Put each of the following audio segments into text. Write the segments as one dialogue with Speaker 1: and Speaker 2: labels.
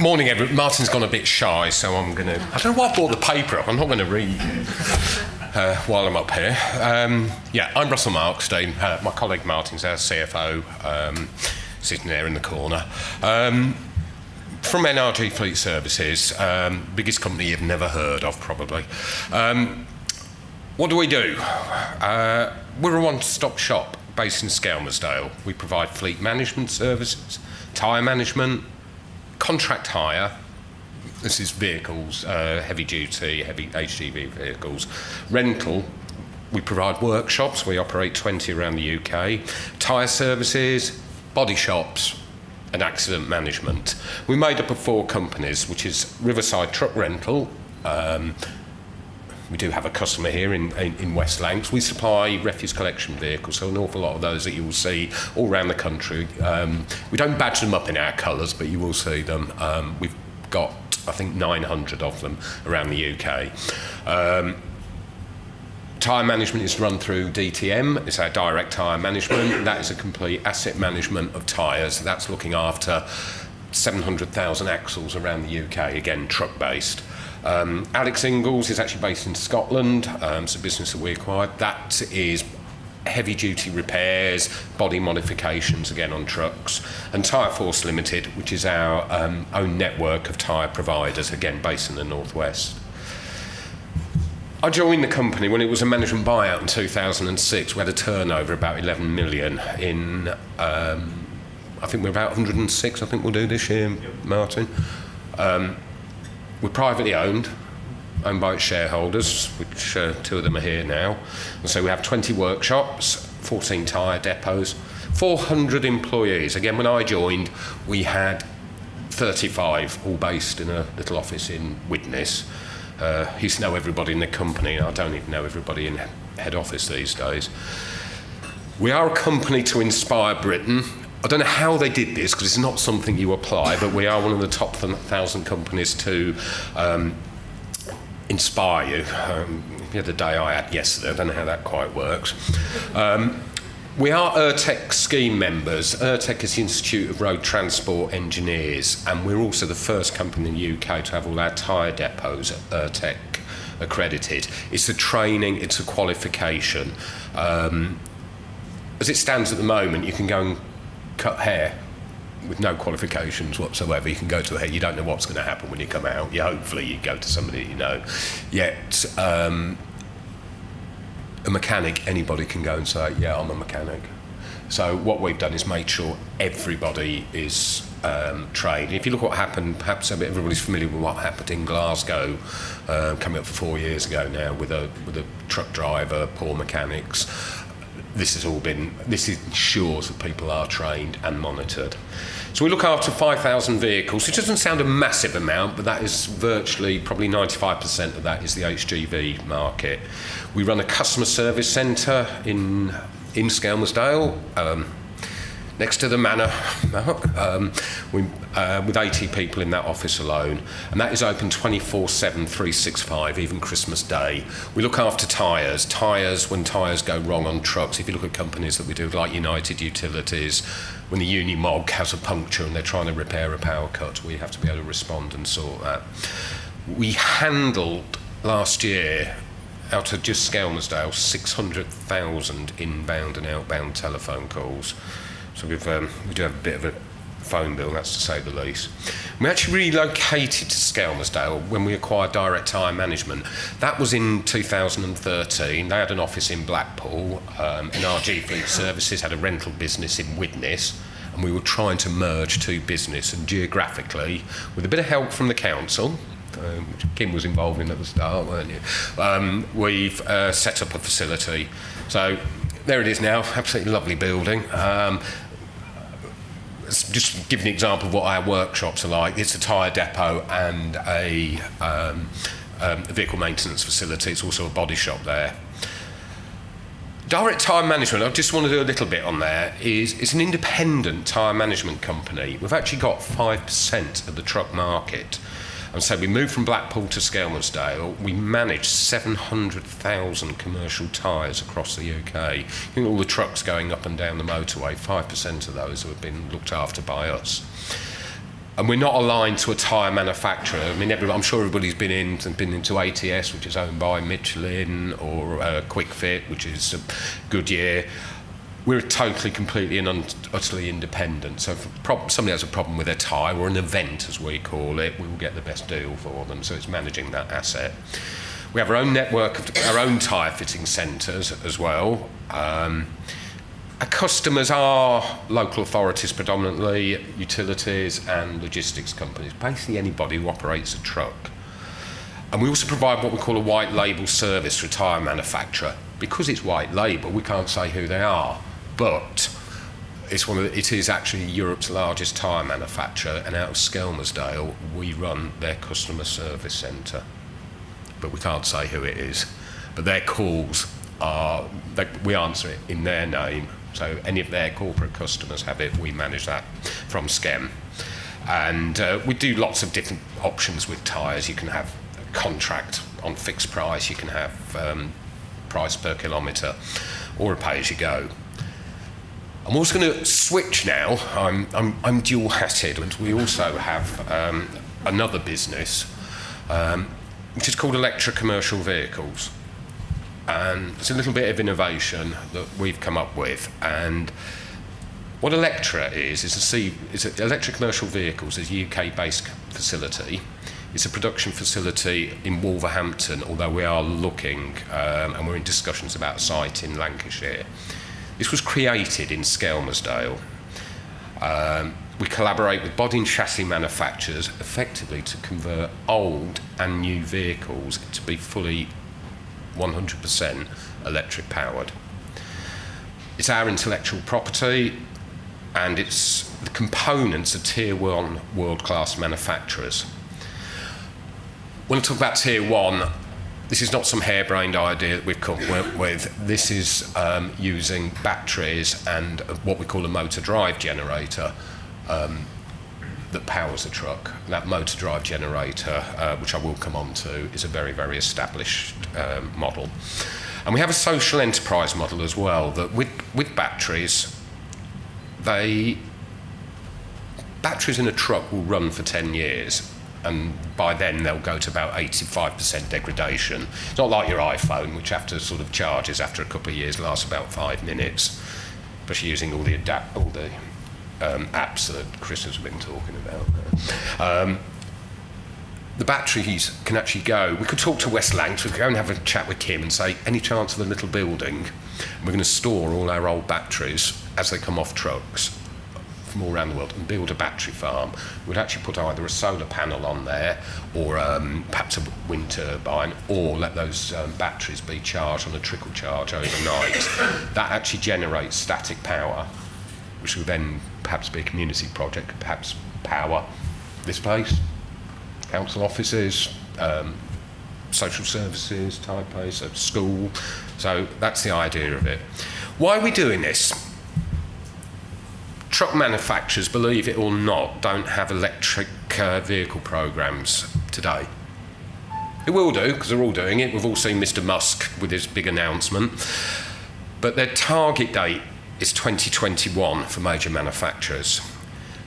Speaker 1: Morning, everyone. Martin's gone a bit shy, so I'm going to... I don't know why I brought the paper up. I'm not going to read while I'm up here. I'm Russell Markstein. My colleague Martin's our CFO, sitting there in the corner. From NRG Fleet Services, biggest company you've never heard of, probably. What do? We're a one-stop shop based in Skelmersdale. We provide fleet management services, tyre management, contract hire. This is vehicles, heavy duty, heavy HGV vehicles. Rental, we provide workshops. We operate 20 around the UK. Tyre services, body shops, and accident management. We're made up of 4 companies, which is Riverside Truck Rental. We do have a customer here in West Lancs. We supply refuse collection vehicles, so an awful lot of those that you will see all around the country. We don't badge them up in our colours, but you will see them. We've got, I think, 900 of them around the UK. Tyre management is run through DTM. It's our direct tyre management. That is a complete asset management of tyres. That's looking after 700,000 axles around the UK, again, truck-based. Alex Ingalls is actually based in Scotland. It's a business that we acquired. That is heavy-duty repairs, body modifications, again, on trucks. And Tyre Force Limited, which is our own network of tyre providers, again, based in the northwest. I joined the company when it was a management buyout in 2006. We had a turnover of about 11 million in, I think we're about 106, I think we'll do this year, Martin. We're privately owned by its shareholders, which 2 of them are here now. And so we have 20 workshops, 14 tyre depots, 400 employees. Again, when I joined, we had 35, all based in a little office in Widnes. I used to know everybody in the company. I don't even know everybody in head office these days. We are a company to inspire Britain. I don't know how they did this, because it's not something you apply, but we are one of the top 1,000 companies to inspire you. The other day I had yesterday, I don't know how that quite works. We are ERTEC scheme members. ERTEC is the Institute of Road Transport Engineers, and we're also the first company in the UK to have all our tyre depots ERTEC accredited. It's a training, it's a qualification. As it stands at the moment, you can go and cut hair with no qualifications whatsoever. You can go to a hair, you don't know what's going to happen when you come out. Hopefully you go to somebody you know. Yet a mechanic, anybody can go and say, yeah, I'm a mechanic. So what we've done is made sure everybody is trained. If you look what happened, perhaps everybody's familiar with what happened in Glasgow coming up for 4 years ago now with a truck driver, poor mechanics. This ensures that people are trained and monitored. So we look after 5,000 vehicles, which doesn't sound a massive amount, but that is virtually, probably 95% of that is the HGV market. We run a customer service centre in Skelmersdale, next to the manor, with 80 people in that office alone, and that is open 24/7, 365, even Christmas Day. We look after tyres, when tyres go wrong on trucks. If you look at companies that we do, like United Utilities, when the Unimog has a puncture and they're trying to repair a power cut, we have to be able to respond and sort that. We handled last year, out of just Skelmersdale, 600,000 inbound and outbound telephone calls. So we do have a bit of a phone bill, that's to say the least. We actually relocated to Skelmersdale when we acquired Direct Tyre Management. That was in 2013. They had an office in Blackpool. NRG Fleet Services had a rental business in Widnes, and we were trying to merge 2 business, and geographically, with a bit of help from the council, which Kim was involved in at the start, weren't you? We've set up a facility. So there it is now, absolutely lovely building. Just give an example of what our workshops are like. It's a tyre depot and a vehicle maintenance facility. It's also a body shop there. Direct Tyre Management, I just want to do a little bit on there, it's an independent tyre management company. We've actually got 5% of the truck market. And so we moved from Blackpool to Skelmersdale. We manage 700,000 commercial tyres across the UK. All the trucks going up and down the motorway, 5% of those have been looked after by us. And we're not aligned to a tyre manufacturer. I mean, I'm sure everybody's been into ATS, which is owned by Michelin, or Quick Fit, which is Goodyear. We're totally, completely and utterly independent. So if somebody has a problem with their tyre, or an event, as we call it, we will get the best deal for them. So it's managing that asset. We have our own network of our own tyre fitting centres as well. Our customers are local authorities predominantly, utilities and logistics companies, basically anybody who operates a truck. And we also provide what we call a white label service for a tyre manufacturer. Because it's white label, we can't say who they are, but it is actually Europe's largest tyre manufacturer, and out of Skelmersdale we run their customer service centre. But we can't say who it is. But their calls we answer it in their name. So any of their corporate customers have it, we manage that from Skem. And we do lots of different options with tyres. You can have a contract on fixed price, you can have price per kilometre, or a pay-as-you-go. I'm also going to switch now. I'm dual-hatted, and we also have another business which is called Electric Commercial Vehicles. And it's a little bit of innovation that we've come up with. And what Electra is Electric Commercial Vehicles is a UK-based facility. It's a production facility in Wolverhampton, although we are looking, and we're in discussions about a site in Lancashire. This was created in Skelmersdale. We collaborate with body and chassis manufacturers effectively to convert old and new vehicles to be fully 100% electric powered. It's our intellectual property, and it's the components of tier 1 world-class manufacturers. When I talk about tier 1, this is not some harebrained idea that we've come up with. This is using batteries and what we call a motor drive generator that powers the truck. That motor drive generator, which I will come on to, is a very, very established model. And we have a social enterprise model as well, that with batteries, batteries in a truck will run for 10 years, and by then they'll go to about 85% degradation. It's not like your iPhone, which after sort of charges after a couple of years lasts about 5 minutes, especially using all the apps that Chris has been talking about. The batteries can actually go. We could talk to West Lancs, we could go and have a chat with Kim and say, any chance of a little building? We're going to store all our old batteries as they come off trucks from all around the world and build a battery farm. We'd actually put either a solar panel on there, or perhaps a wind turbine, or let those batteries be charged on a trickle charge overnight. That actually generates static power, which will then perhaps be a community project, could perhaps power this place, council offices, social services type place, a school. So that's the idea of it. Why are we doing this? Truck manufacturers, believe it or not, don't have electric vehicle programs today. They will do, because they're all doing it. We've all seen Mr. Musk with his big announcement. But their target date is 2021 for major manufacturers.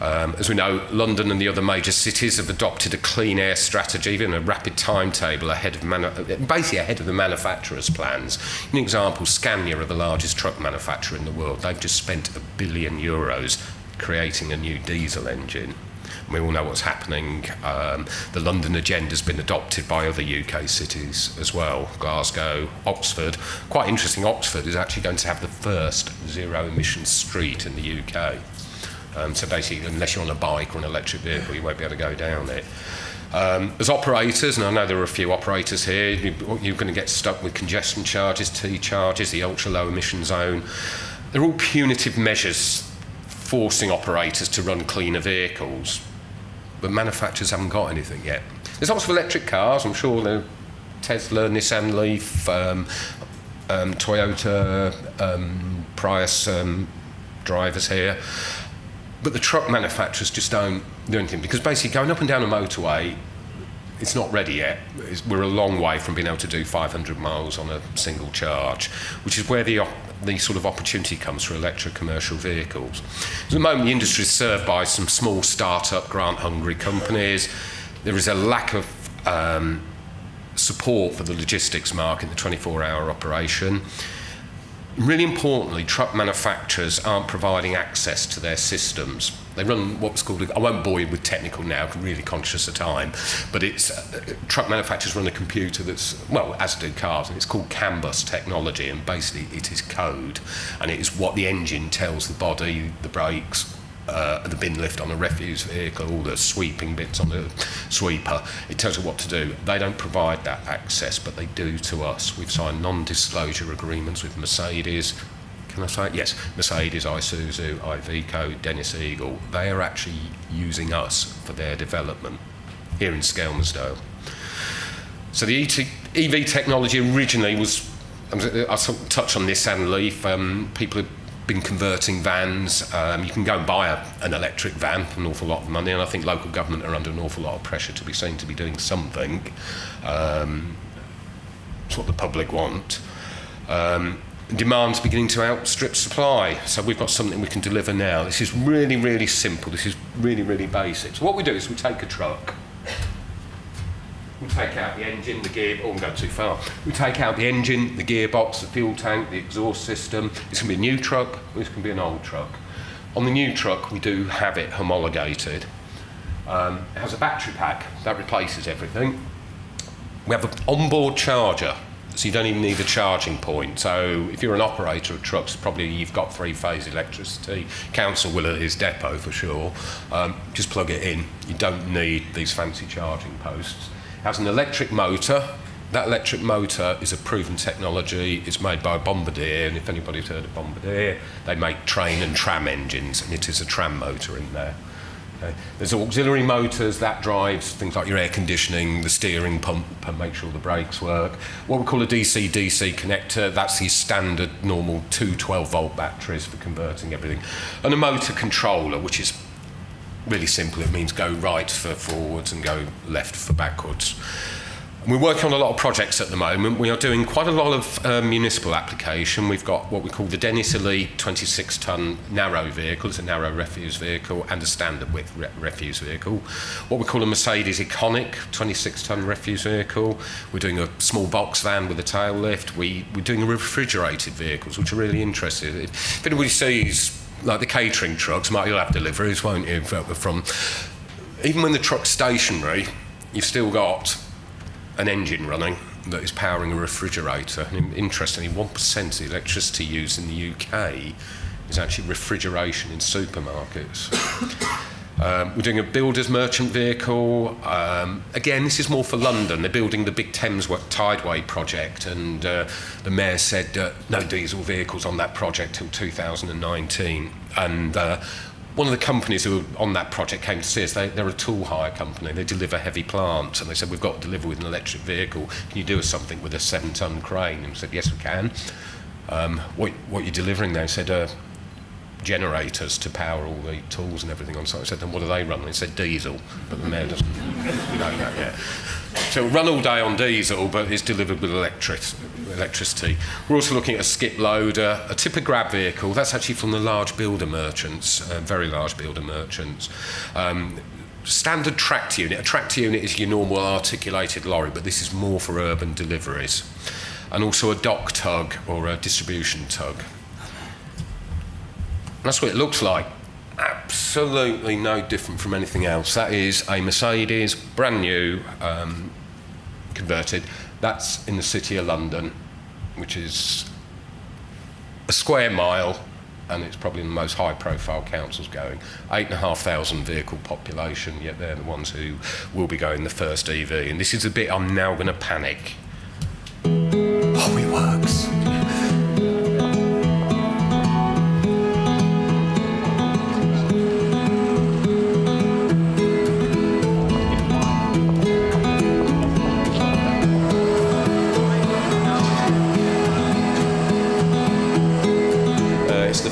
Speaker 1: As we know, London and the other major cities have adopted a clean air strategy and a rapid timetable ahead of the manufacturers' plans. An example, Scania are the largest truck manufacturer in the world. They've just spent €1 billion creating a new diesel engine. We all know what's happening. The London agenda's been adopted by other UK cities as well. Glasgow, Oxford. Quite interesting, Oxford is actually going to have the first zero-emission street in the UK. So basically, unless you're on a bike or an electric vehicle, you won't be able to go down it. As operators, and I know there are a few operators here, you're going to get stuck with congestion charges, T charges, the ultra-low emission zone. They're all punitive measures forcing operators to run cleaner vehicles. But manufacturers haven't got anything yet. There's lots of electric cars, I'm sure there are Tesla, Nissan Leaf, Toyota, Prius drivers here. But the truck manufacturers just don't do anything, because basically going up and down a motorway, it's not ready yet. We're a long way from being able to do 500 miles on a single charge, which is where the the sort of opportunity comes for electric commercial vehicles. At the moment, the industry is served by some small start-up, grant-hungry companies. There is a lack of support for the logistics market, the 24-hour operation. Really importantly, truck manufacturers aren't providing access to their systems. They run what's called, I won't bore you with technical now, I'm really conscious of time, but it's truck manufacturers run a computer that's, well, as do cars, and it's called CAN bus technology, and basically it is code, and it is what the engine tells the body, the brakes, the bin lift on a refuse vehicle, all the sweeping bits on the sweeper. It tells you what to do. They don't provide that access, but they do to us. We've signed non-disclosure agreements with Mercedes. Can I say it? Yes, Mercedes, Isuzu, Iveco, Dennis Eagle. They are actually using us for their development here in Skelmersdale. So the EV technology originally was, I'll touch on this, and Leaf, people have been converting vans. You can go and buy an electric van for an awful lot of money, and I think local government are under an awful lot of pressure to be seen to be doing something. It's what the public want. Demand's beginning to outstrip supply, so we've got something we can deliver now. This is really, really simple. This is really, really basic. So what we do is we take a truck, we take out the engine, the gear, oh, I'm going too far. We take out the engine, the gearbox, the fuel tank, the exhaust system. This can be a new truck, or this can be an old truck. On the new truck, we do have it homologated. It has a battery pack that replaces everything. We have an onboard charger, so you don't even need a charging point. So if you're an operator of trucks, probably you've got three-phase electricity. Council will at his depot for sure. Just plug it in. You don't need these fancy charging posts. It has an electric motor. That electric motor is a proven technology. It's made by Bombardier, and if anybody's heard of Bombardier, they make train and tram engines, and it is a tram motor in there. Okay. There's auxiliary motors that drives things like your air conditioning, the steering pump, and make sure the brakes work. What we call a DC-DC connector, that's your standard normal 2 12-volt batteries for converting everything. And a motor controller, which is really simple. It means go right for forwards and go left for backwards. We're working on a lot of projects at the moment. We are doing quite a lot of municipal application. We've got what we call the Dennis Elite 26-tonne narrow vehicle. It's a narrow refuse vehicle and a standard width refuse vehicle. What we call a Mercedes Iconic 26-tonne refuse vehicle. We're doing a small box van with a tail lift. We're doing refrigerated vehicles, which are really interesting. If anybody sees like the catering trucks, you'll have deliveries, won't you? From even when the truck's stationary, you've still got an engine running that is powering a refrigerator. And interestingly, 1% of the electricity used in the UK is actually refrigeration in supermarkets. We're doing a builder's merchant vehicle. Again, this is more for London. They're building the big Thames Tideway project, and the mayor said no diesel vehicles on that project till 2019. And one of the companies who were on that project came to see us. They're a tool hire company. They deliver heavy plant, and they said, we've got to deliver with an electric vehicle. Can you do us something with a 7-tonne crane? And we said, yes, we can. What are you delivering there? He said, generators to power all the tools and everything on site. I said, then what do they run? And he said, diesel. But the mayor doesn't know that yet. So it'll run all day on diesel, but it's delivered with electricity. We're also looking at a skip loader, a tipper grab vehicle. That's actually from the large builder merchants, very large builder merchants. Standard tractor unit. A tractor unit is your normal articulated lorry, but this is more for urban deliveries. And also a dock tug or a distribution tug. That's what it looks like. Absolutely no different from anything else. That is a Mercedes, brand new, converted. That's in the City of London, which is a square mile, and it's probably the most high-profile councils going. 8,500 vehicle population, yet they're the ones who will be going the first EV. And this is the bit I'm now going to panic. Oh, it works.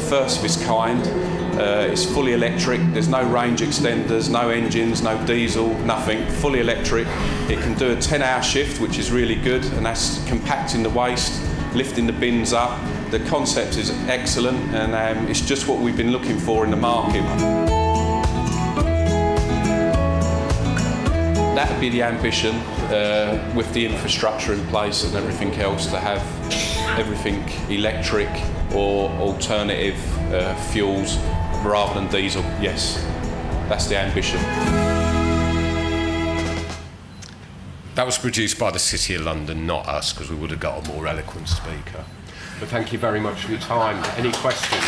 Speaker 2: First of its kind. It's fully electric. There's no range extenders, no engines, no diesel, nothing. Fully electric. It can do a 10-hour shift, which is really good, and that's compacting the waste, lifting the bins up, The concept is excellent, and it's just what we've been looking for in the market. That would be the ambition, with the infrastructure in place and everything else, to have everything electric or alternative fuels rather than diesel. Yes, that's the ambition.
Speaker 1: That was produced by the City of London, not us, because we would have got a more eloquent speaker. But thank you very much for your time. Any questions?